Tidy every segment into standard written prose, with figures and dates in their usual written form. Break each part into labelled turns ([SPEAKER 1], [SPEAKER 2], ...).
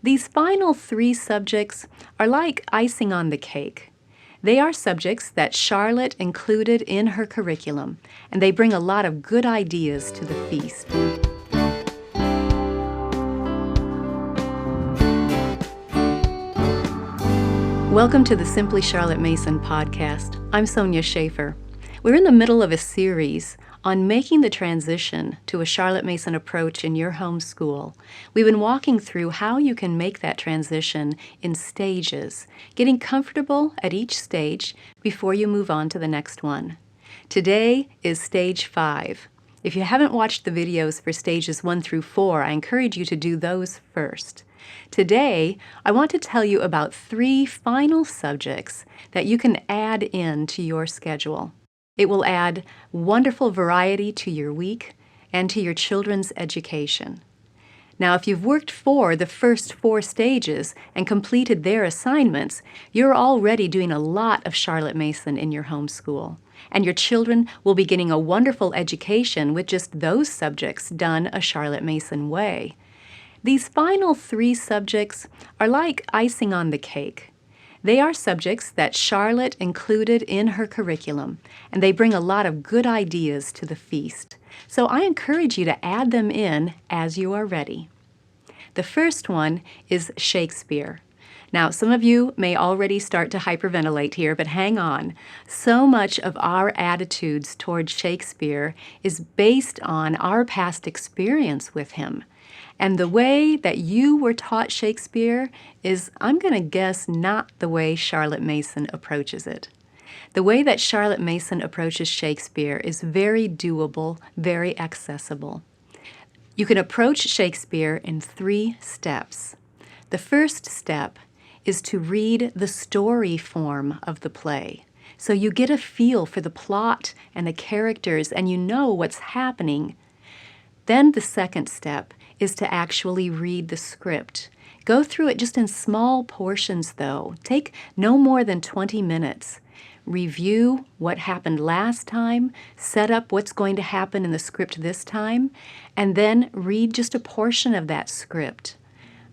[SPEAKER 1] These final three subjects are like icing on the cake. They are subjects that Charlotte included in her curriculum, and they bring a lot of good ideas to the feast. Welcome to the Simply Charlotte Mason podcast. I'm Sonia Schaefer. We're in the middle of a series on making the transition to a Charlotte Mason approach in your homeschool. We've been walking through how you can make that transition in stages, getting comfortable at each stage before you move on to the next one. Today is stage 5. If you haven't watched the videos for stages 1 through 4, I encourage you to do those first. Today, I want to tell you about 3 final subjects that you can add in to your schedule. It will add wonderful variety to your week and to your children's education. Now, if you've worked for the first 4 stages and completed their assignments, you're already doing a lot of Charlotte Mason in your homeschool, and your children will be getting a wonderful education with just those subjects done a Charlotte Mason way. These final 3 subjects are like icing on the cake. They are subjects that Charlotte included in her curriculum, and they bring a lot of good ideas to the feast. So I encourage you to add them in as you are ready. The first one is Shakespeare. Now, some of you may already start to hyperventilate here, but hang on. So much of our attitudes towards Shakespeare is based on our past experience with him. And the way that you were taught Shakespeare is, I'm going to guess, not the way Charlotte Mason approaches it. The way that Charlotte Mason approaches Shakespeare is very doable, very accessible. You can approach Shakespeare in 3 steps. The first step is to read the story form of the play. So you get a feel for the plot and the characters, and you know what's happening. Then the second step is to actually read the script. Go through it just in small portions, though. Take no more than 20 minutes. Review what happened last time, set up what's going to happen in the script this time, and then read just a portion of that script.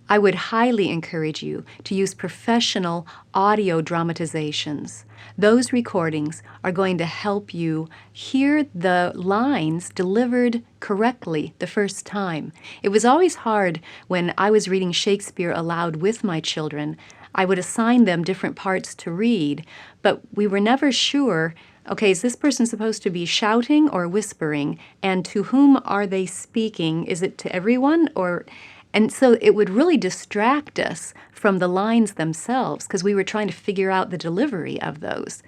[SPEAKER 1] I would highly encourage you to use professional audio dramatizations. Those recordings are going to help you hear the lines delivered correctly the first time. It was always hard when I was reading Shakespeare aloud with my children. I would assign them different parts to read, but we were never sure, okay, is this person supposed to be shouting or whispering? And to whom are they speaking? Is it to everyone or... And so it would really distract us from the lines themselves because we were trying to figure out the delivery of those.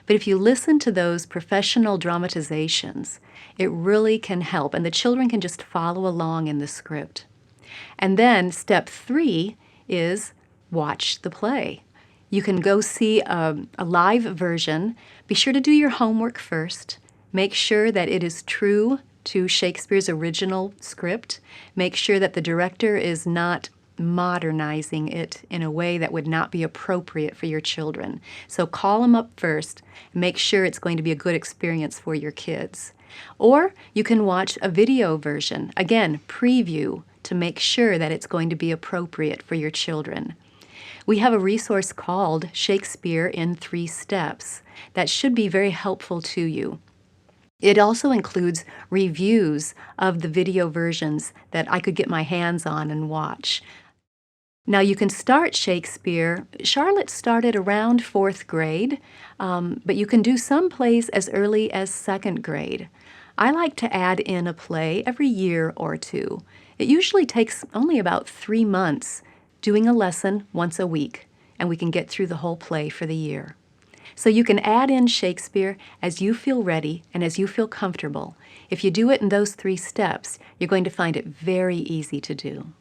[SPEAKER 1] But if you listen to those professional dramatizations, it really can help, and the children can just follow along in the script. And then step 3 is watch the play. You can go see a live version. Be sure to do your homework first. Make sure that it is true to Shakespeare's original script. Make sure that the director is not modernizing it in a way that would not be appropriate for your children. So call them up first and make sure it's going to be a good experience for your kids. Or you can watch a video version. Again, preview to make sure that it's going to be appropriate for your children. We have a resource called Shakespeare in 3 Steps that should be very helpful to you. It also includes reviews of the video versions that I could get my hands on and watch. Now, you can start Shakespeare. Charlotte started around 4th grade, but you can do some plays as early as 2nd grade. I like to add in a play every year or 2. It usually takes only about 3 months, doing a lesson once a week, and we can get through the whole play for the year. So you can add in Shakespeare as you feel ready and as you feel comfortable. If you do it in those 3 steps, you're going to find it very easy to do.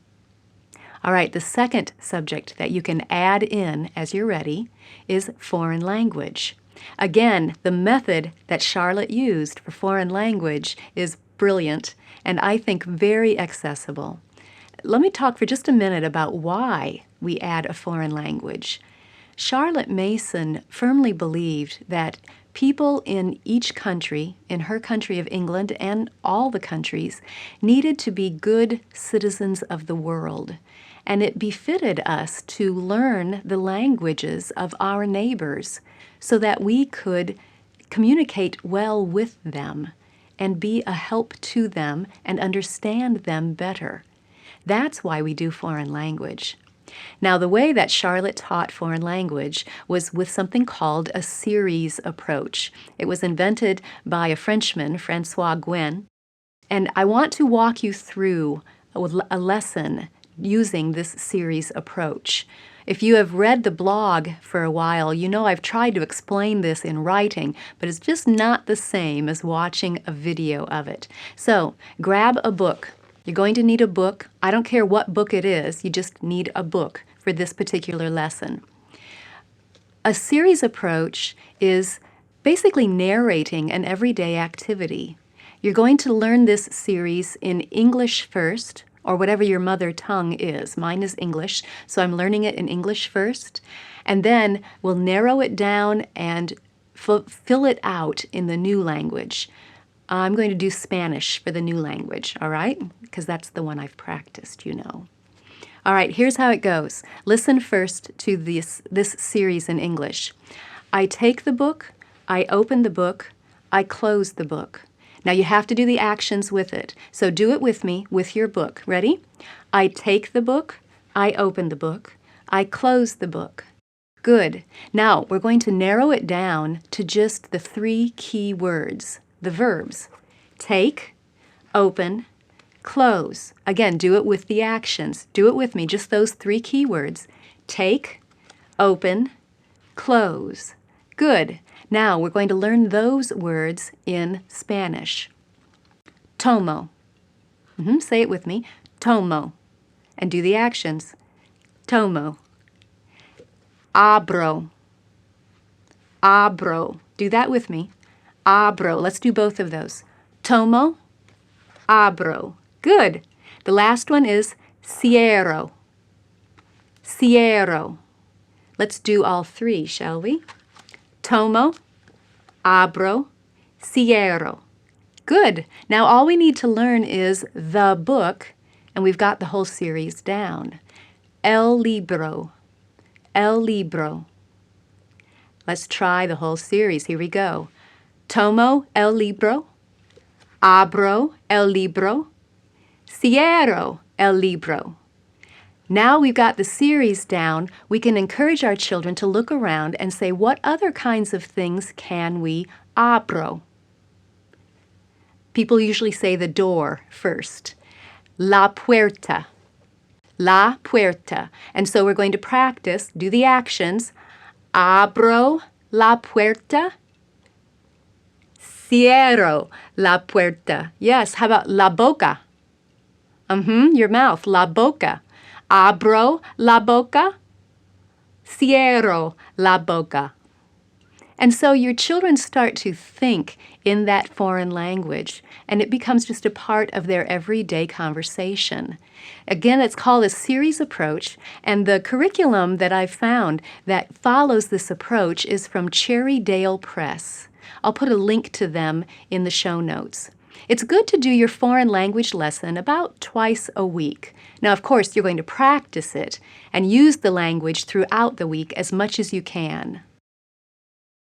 [SPEAKER 1] All right, the second subject that you can add in as you're ready is foreign language. Again, the method that Charlotte used for foreign language is brilliant and I think very accessible. Let me talk for just a minute about why we add a foreign language. Charlotte Mason firmly believed that people in each country, in her country of England and all the countries, needed to be good citizens of the world. and it befitted us to learn the languages of our neighbors so that we could communicate well with them and be a help to them and understand them better. That's why we do foreign language. Now, the way that Charlotte taught foreign language was with something called a series approach. It was invented by a Frenchman, Francois Gouin, and I want to walk you through a lesson using this series approach. If you have read the blog for a while, you know I've tried to explain this in writing, but it's just not the same as watching a video of it. So, grab a book. You're going to need a book. I don't care what book it is, you just need a book for this particular lesson. A series approach is basically narrating an everyday activity. You're going to learn this series in English first, or whatever your mother tongue is. Mine is English, so I'm learning it in English first, and then we'll narrow it down and fill it out in the new language. I'm going to do Spanish for the new language, all right? Because that's the one I've practiced, you know. All right, here's how it goes. Listen first to this series in English. I take the book, I open the book, I close the book. Now you have to do the actions with it, so do it with me with your book. Ready? I take the book, I open the book, I close the book. Good. Now we're going to narrow it down to just the 3 key words, the verbs. Take, open, close. Again, do it with the actions. Do it with me, just those 3 key words. Take, open, close. Good. Now we're going to learn those words in Spanish. Tomo. Say it with me. Tomo. And do the actions. Tomo. Abro. Abro. Do that with me. Abro. Let's do both of those. Tomo. Abro. Good. The last one is cierro. Cierro. Let's do all 3, shall we? Tomo, abro, cierro. Good. Now all we need to learn is the book, and we've got the whole series down. El libro. El libro. Let's try the whole series. Here we go. Tomo el libro. Abro el libro. Cierro el libro. Now we've got the series down, we can encourage our children to look around and say, what other kinds of things can we abro? People usually say the door first. La puerta. La puerta. And so we're going to practice, do the actions. Abro la puerta. Cierro la puerta. Yes, how about la boca? Your mouth, la boca. Abro la boca, cierro la boca. And so your children start to think in that foreign language, and it becomes just a part of their everyday conversation. Again, it's called a series approach, and the curriculum that I've found that follows this approach is from Cherrydale Press. I'll put a link to them in the show notes. It's good to do your foreign language lesson about twice a week. Now, of course, you're going to practice it and use the language throughout the week as much as you can.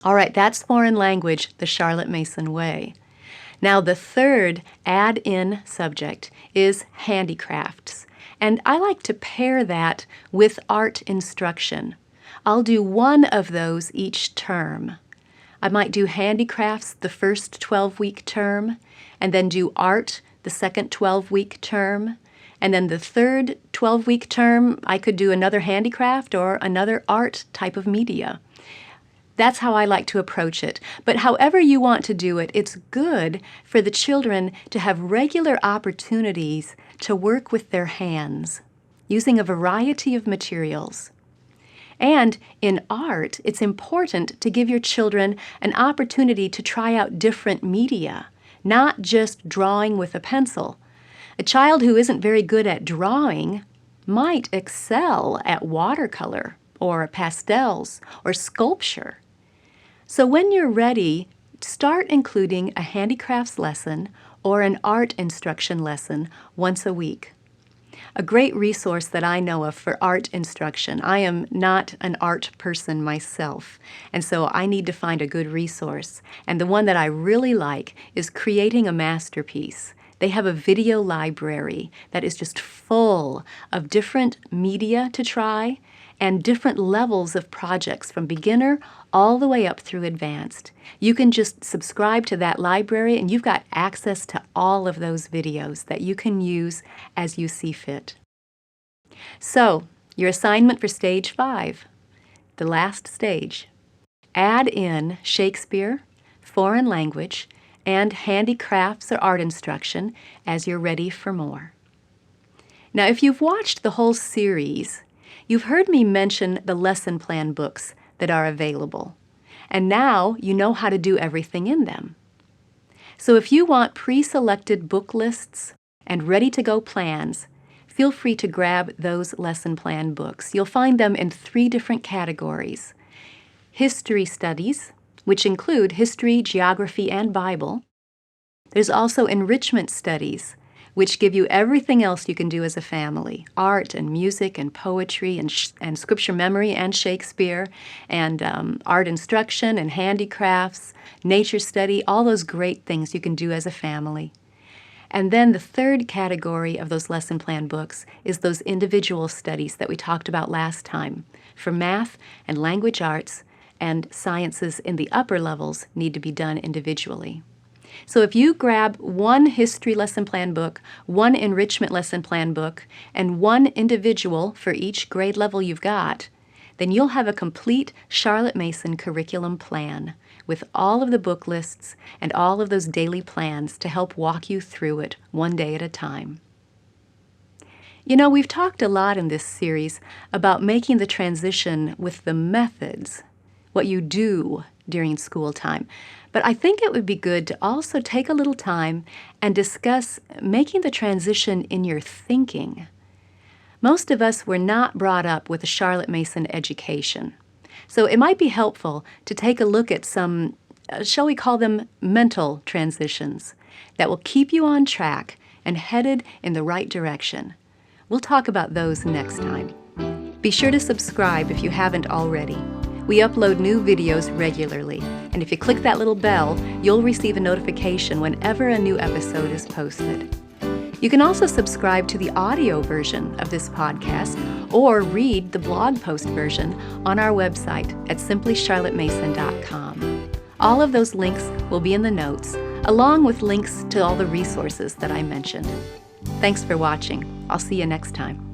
[SPEAKER 1] All right, that's foreign language the Charlotte Mason way. Now, the third add-in subject is handicrafts, and I like to pair that with art instruction. I'll do one of those each term. I might do handicrafts the first 12-week term, and then do art the second 12-week term, and then the third 12-week term, I could do another handicraft or another art type of media. That's how I like to approach it. But however you want to do it, it's good for the children to have regular opportunities to work with their hands, using a variety of materials. And in art, it's important to give your children an opportunity to try out different media, not just drawing with a pencil. A child who isn't very good at drawing might excel at watercolor or pastels or sculpture. So when you're ready, start including a handicrafts lesson or an art instruction lesson once a week. A great resource that I know of for art instruction. I am not an art person myself, and so I need to find a good resource. And the one that I really like is Creating a Masterpiece. They have a video library that is just full of different media to try and different levels of projects from beginner all the way up through advanced. You can just subscribe to that library and you've got access to all of those videos that you can use as you see fit. So, your assignment for Stage 5, the last stage. Add in Shakespeare, foreign language, and handicrafts or art instruction as you're ready for more. Now, if you've watched the whole series, you've heard me mention the lesson plan books that are available, and now you know how to do everything in them. So if you want pre-selected book lists and ready-to-go plans, feel free to grab those lesson plan books. You'll find them in 3 different categories. History studies, which include history, geography, and Bible. There's also enrichment studies, which give you everything else you can do as a family: art and music and poetry and scripture memory and Shakespeare and art instruction and handicrafts, nature study, all those great things you can do as a family. And then the 3rd category of those lesson plan books is those individual studies that we talked about last time. For math and language arts and sciences in the upper levels need to be done individually. So if you grab 1 history lesson plan book, 1 enrichment lesson plan book, and 1 individual for each grade level you've got, then you'll have a complete Charlotte Mason curriculum plan with all of the book lists and all of those daily plans to help walk you through it one day at a time. You know, we've talked a lot in this series about making the transition with the methods, what you do during school time. But I think it would be good to also take a little time and discuss making the transition in your thinking. Most of us were not brought up with a Charlotte Mason education. So it might be helpful to take a look at some, shall we call them mental transitions, that will keep you on track and headed in the right direction. We'll talk about those next time. Be sure to subscribe if you haven't already. We upload new videos regularly, and if you click that little bell, you'll receive a notification whenever a new episode is posted. You can also subscribe to the audio version of this podcast or read the blog post version on our website at simplycharlottemason.com. All of those links will be in the notes, along with links to all the resources that I mentioned. Thanks for watching. I'll see you next time.